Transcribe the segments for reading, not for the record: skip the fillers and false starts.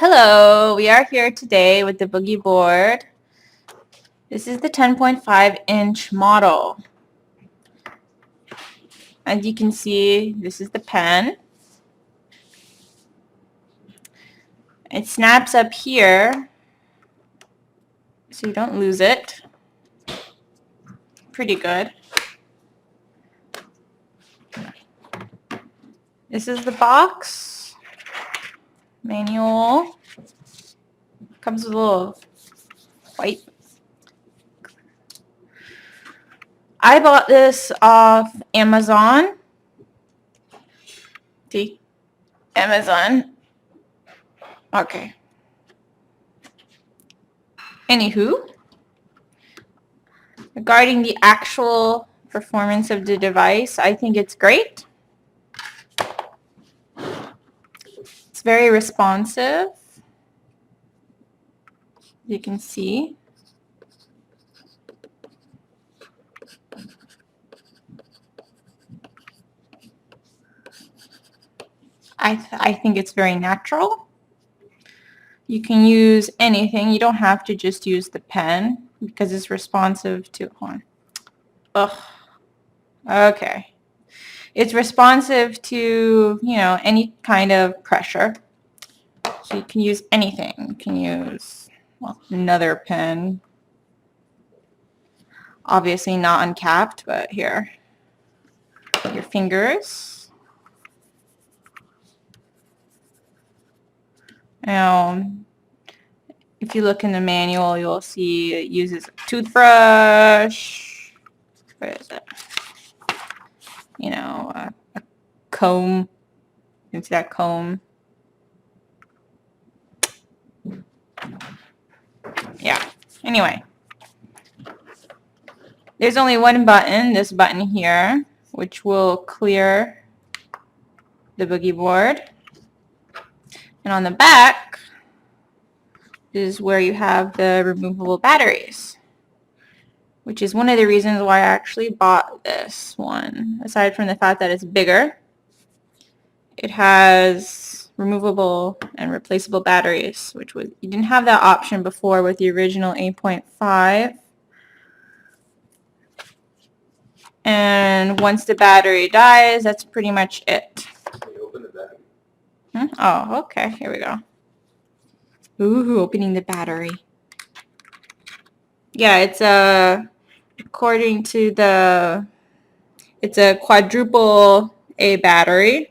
Hello, we are here today with the Boogie Board. This is the 10.5-inch model. As you can see, this is the pen. It snaps up here so you don't lose it. Pretty good. This is the box. Manual. Comes with a little white. I bought this off Amazon. See? Amazon. Okay. Anywho, regarding the actual performance of the device, I think it's great. It's very responsive. You can see. I think it's very natural. You can use anything. You don't have to just use the pen because it's responsive to, hold on. Ugh. Okay. It's responsive to, any kind of pressure. So you can use anything. You can use, well, another pen. Obviously not uncapped, but here. Your fingers. Now, if you look in the manual, you'll see it uses a toothbrush. Where is it? A comb. You can see that comb. Yeah. Anyway. There's only one button, this button here, which will clear the Boogie Board. And on the back is where you have the removable batteries, which is one of the reasons why I actually bought this one. Aside from the fact that it's bigger, it has removable and replaceable batteries, which you didn't have that option before with the original 8.5. And once the battery dies, that's pretty much it. Can you open the battery? Oh, okay. Here we go. Ooh, opening the battery. Yeah, it's according to it's a quadruple A battery.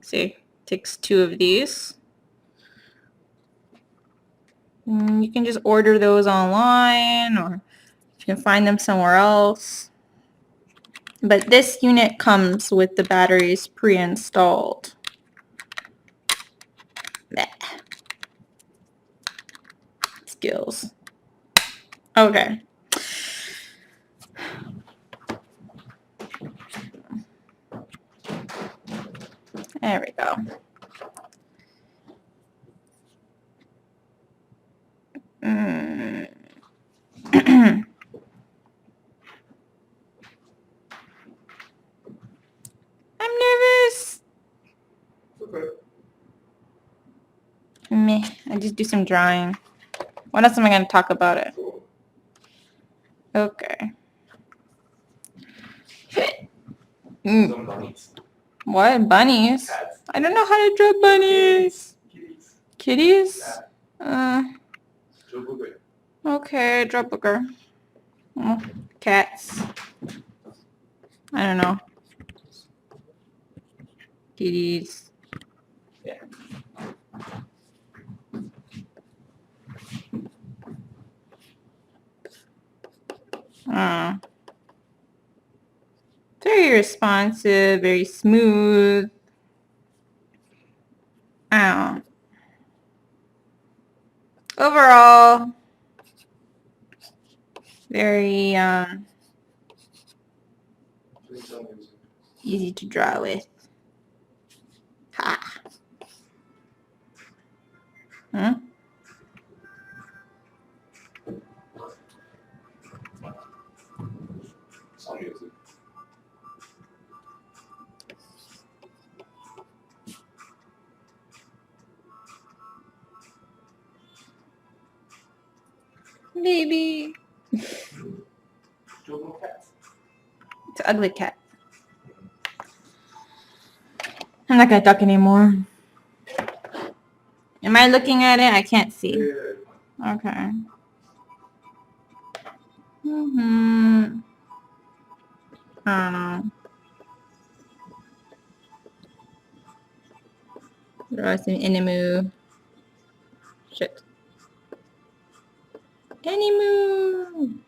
See, takes 2 of these. You can just order those online, or you can find them somewhere else. But this unit comes with the batteries pre-installed. Skills. Okay. There we go. I'm nervous. Okay. Meh. I just do some drawing. What else am I going to talk about it? Cool. Okay. Some bunnies. What? Bunnies? Cats. I don't know how to draw bunnies. Kitties. Kitties? Joe Booger. Okay, draw booger. Cats. I don't know. Kitties. Yeah. Very responsive, very smooth. Overall, very easy to draw with. Ha. Some music. Baby. Little cats. It's an ugly cat. I'm not gonna talk anymore. Am I looking at it? I can't see. Yeah. Okay. Mm-hmm. I don't know. Draw some animu. Shit. Animu.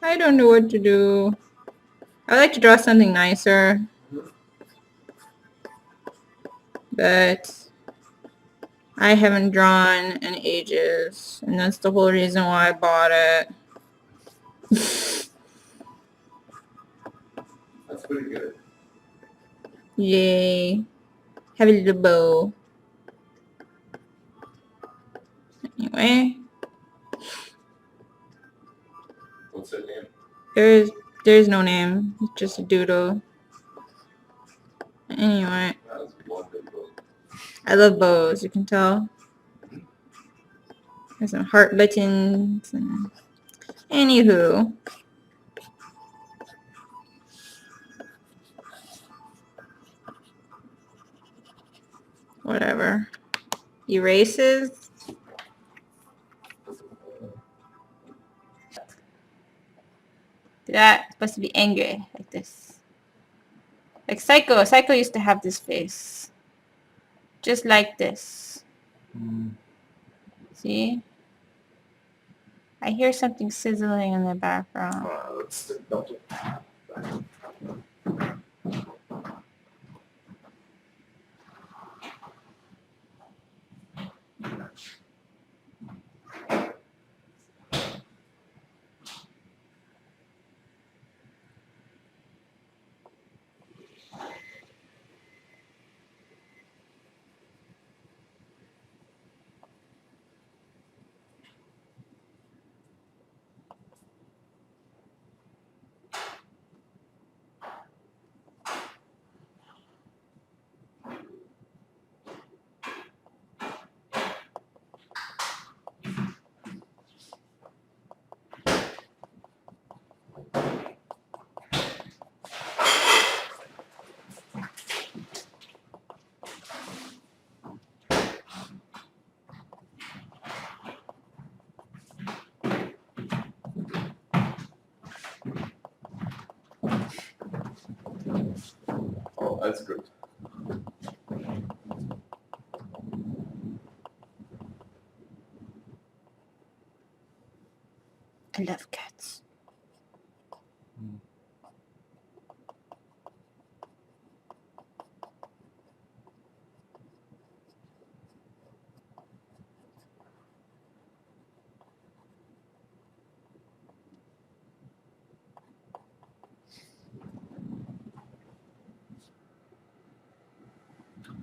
I don't know what to do. I would like to draw something nicer. But I haven't drawn in ages. And that's the whole reason why I bought it. That's pretty good. Yay. Have a little bow. Anyway. What's that name? There's no name. It's just a doodle. Anyway. That's wonderful. I love bows, you can tell. There's some heart buttons and anywho. Whatever. Erases. That's supposed to be angry, like this. Like Psycho. Psycho used to have this face. Just like this. See? I hear something sizzling in the background. Let's double. Oh, that's good. I love cats.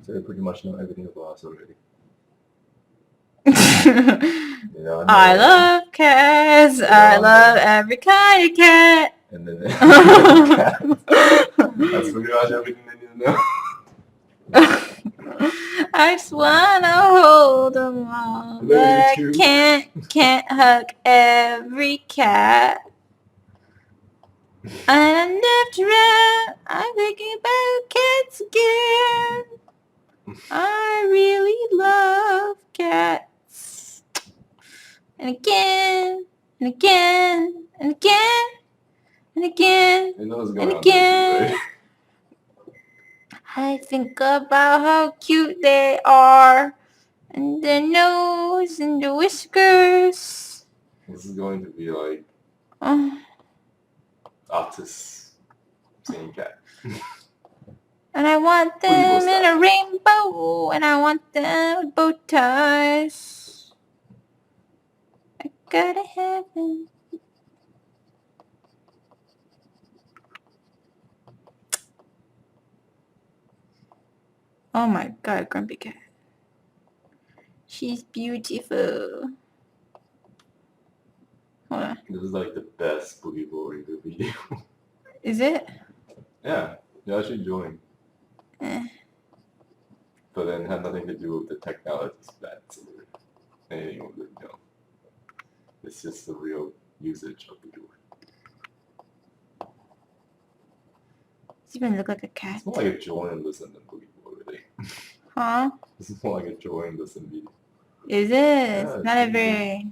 So they pretty much know everything about us already. I love cats. I love every kind of cat. And then that's pretty much everything they need to know. I just wanna hold them all, but I can't hug every cat. And after all, I'm thinking about cats again. I really love cats. And again, and again, and again, and again, They know what's and going on again. there, right? I think about how cute they are. And the nose and the whiskers. This is going to be like Oh. artists saying cat. And I want them in a rainbow. And I want them with bow ties. I gotta have them. Oh my god, Grumpy Cat. She's beautiful. Hold on. This is like the best Boogie Board in the video. Is it? Yeah, you actually joined. Eh. But then it had nothing to do with the technology stats or anything with it, It's just the real usage of Boogie Board. Does it even look like a cat? It's more like a join and listen than Boogie Board, really. Huh? This is more like a join and listen video. Is it? Yeah, It's it's not a really very...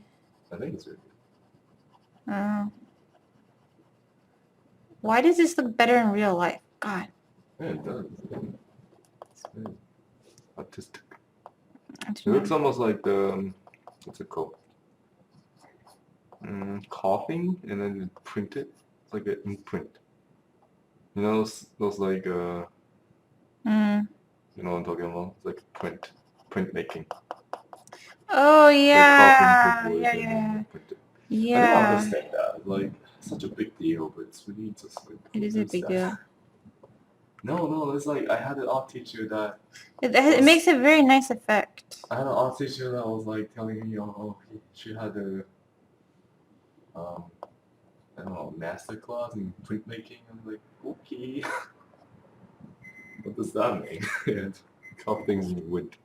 I think it's really good. Oh. Why does this look better in real life? God. Yeah, it does. It's very artistic. I don't It looks know. almost like the, what's it called? Coughing, and then you print it. It's like an imprint. You know those like, you know what I'm talking about? It's like print making. Oh, yeah. Like Yeah, and then yeah. you print it. I Yeah. don't understand that. Like, it's such a big deal, but it's really just like... It is a big deal. No, it's like, I had an art teacher that... It makes a very nice effect. I had an art teacher that was like telling me, she had a, I don't know, master class in printmaking. I'm like, okay. What does that mean? And how things in wood.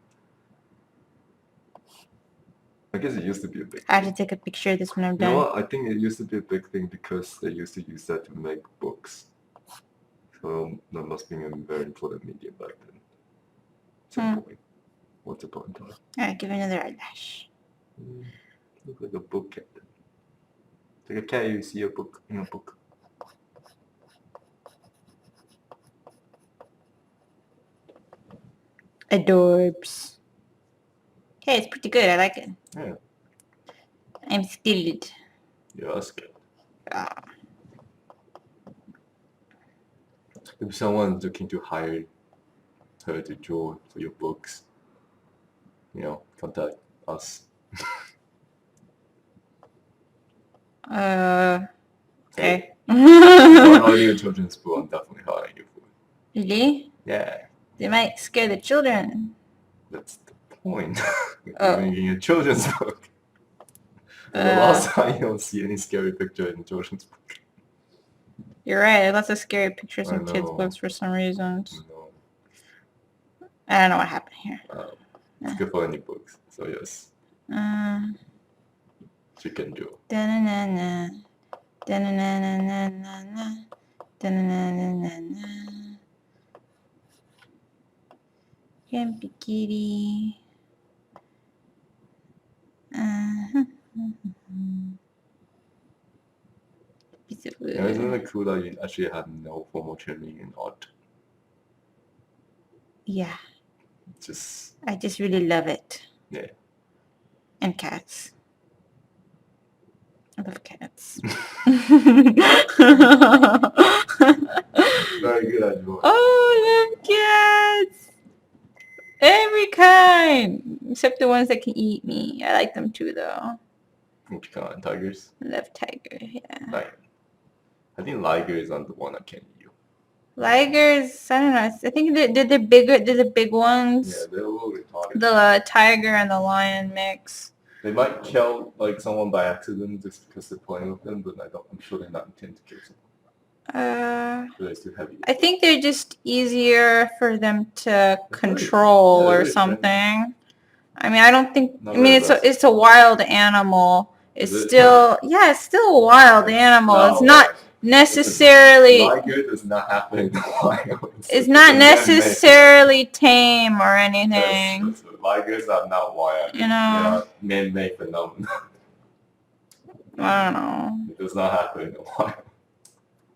I guess it used to be a big I have thing. to take a picture of this when I'm You know done. what? I think it used to be a big thing because they used to use that to make books. So that must be a very important medium back then. At some point. What's the point of it? Alright, give it another eyelash. Look like a book cat. Like a cat you see a book in a book. Adorbs. Okay, it's pretty good. I like it. Yeah. I'm skilled. Yeah, that's good. Ah. If someone's looking to hire her to draw for your books, contact us. Okay. If I'm a children's book, I'm definitely hiring you for it. Really? Yeah, They might scare the children. that's the point. Oh. You're making a children's book. And the last time you don't see any scary picture in a children's book. You're right. Lots of scary pictures I in kids' know. books for some reasons. No. I don't know what happened here. It's good for any books. So yes, she can do. Da-na-na-na. Da-na-na-na-na-na. Da-na-na-na-na-na. Grumpy kitty. Piece of wood. Isn't it cool that you actually have no formal training in art? Yeah, Just I just really love it. yeah. And cats. I love cats. Very good at drawing. Oh, I love cats. Every kind. Except the ones that can eat me. I like them too, though. Which kind? Tigers? I love tiger, yeah. Like, I think ligers are the one that can eat you. Ligers, I don't know. I think they're the bigger, they're the big ones. Yeah, they're a little retarded. The tiger and the lion mix. They might kill like someone by accident just because they're playing with them, but I'm sure they're not intending to kill someone. They're too heavy. I think they're just easier for them to control or something. I mean, I don't think. I mean, it's a wild animal. It's still it's still a wild animal. It's not necessarily. Liger does not happen in the wild. It's not necessarily tame or anything. Ligers are not wild. You know. They are man-made phenomena. I don't know. It does not happen in the wild.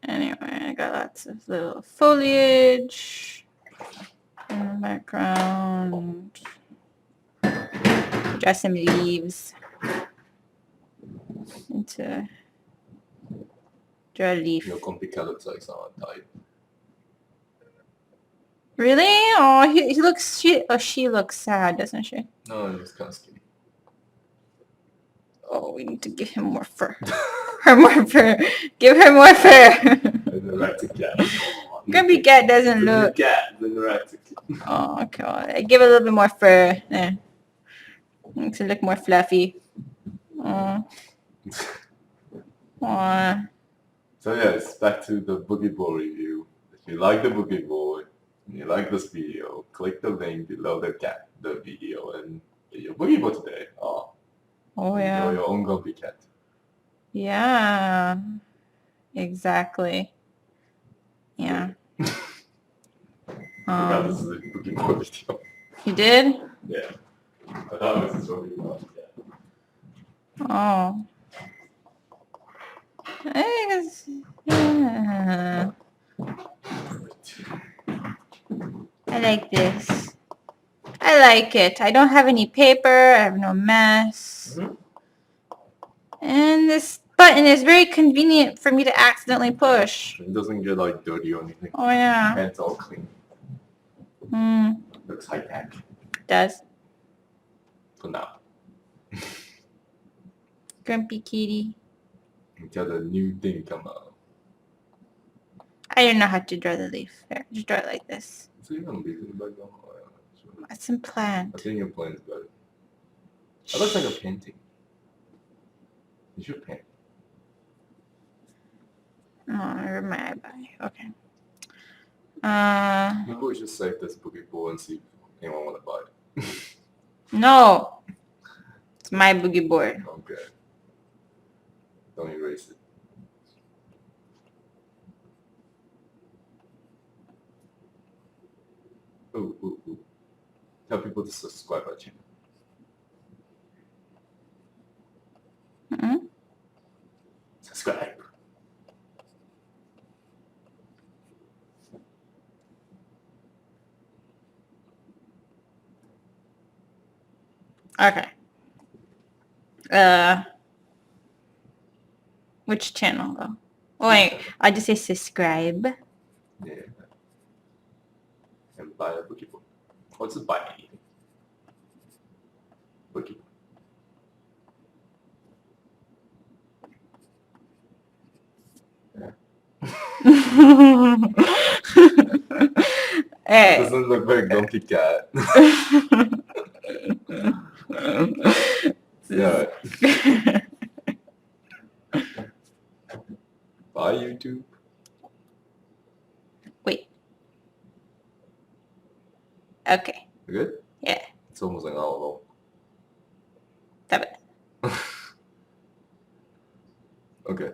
Anyway, I got lots of little foliage in the background. Draw some leaves. Into draw a leaf. Your comfy cat looks like someone died. Really? Oh, he looks. She looks sad, doesn't she? No, it was kind of skinny. Oh, we need to give him more fur. Her more fur. Give her more fur. The ractic cat. Grumpy cat doesn't look. Cat, the ractic cat. Oh god! I give it a little bit more fur. There. Makes it look more fluffy. Oh. Aww. So yes, back to the Boogie Board review. If you like the Boogie Board, and you like this video, click the link below the video and get your Boogie Board today. Oh yeah. Enjoy your own grumpy cat. Yeah. Exactly. Yeah. Forgot this is a Boogie Board video. You did? Yeah. I thought this is what we wanted. Yeah. Oh. Yeah. I like this. I like it. I don't have any paper. I have no mess. Mhm. And this button is very convenient for me to accidentally push. It doesn't get like dirty or anything. Oh yeah. And it's all clean. Looks high tech It does. for now. Grumpy kitty. Until the new thing come out. I don't know how to draw the leaf. There, just draw it like this. So you don't leave in the background? Oh, yeah, sure. That's some I plant. think your plan is better. That looks like a painting. You should paint. Oh, I read my eye. Okay. Maybe we should save this Boogie Board and see if anyone want to buy it. No. It's my boogie board. Okay. Don't erase it. Ooh. Tell people to subscribe our channel. Mm-hmm. Subscribe. Okay. Which channel though? Oh wait, I just say subscribe. Yeah. And buy a Boogie Board. Or just buy anything. Boogie. Hey. Doesn't look like Donkey Cat. Yeah. Bye YouTube. Wait. Okay. You good? Yeah. It's almost like all alone. Stop it. Okay.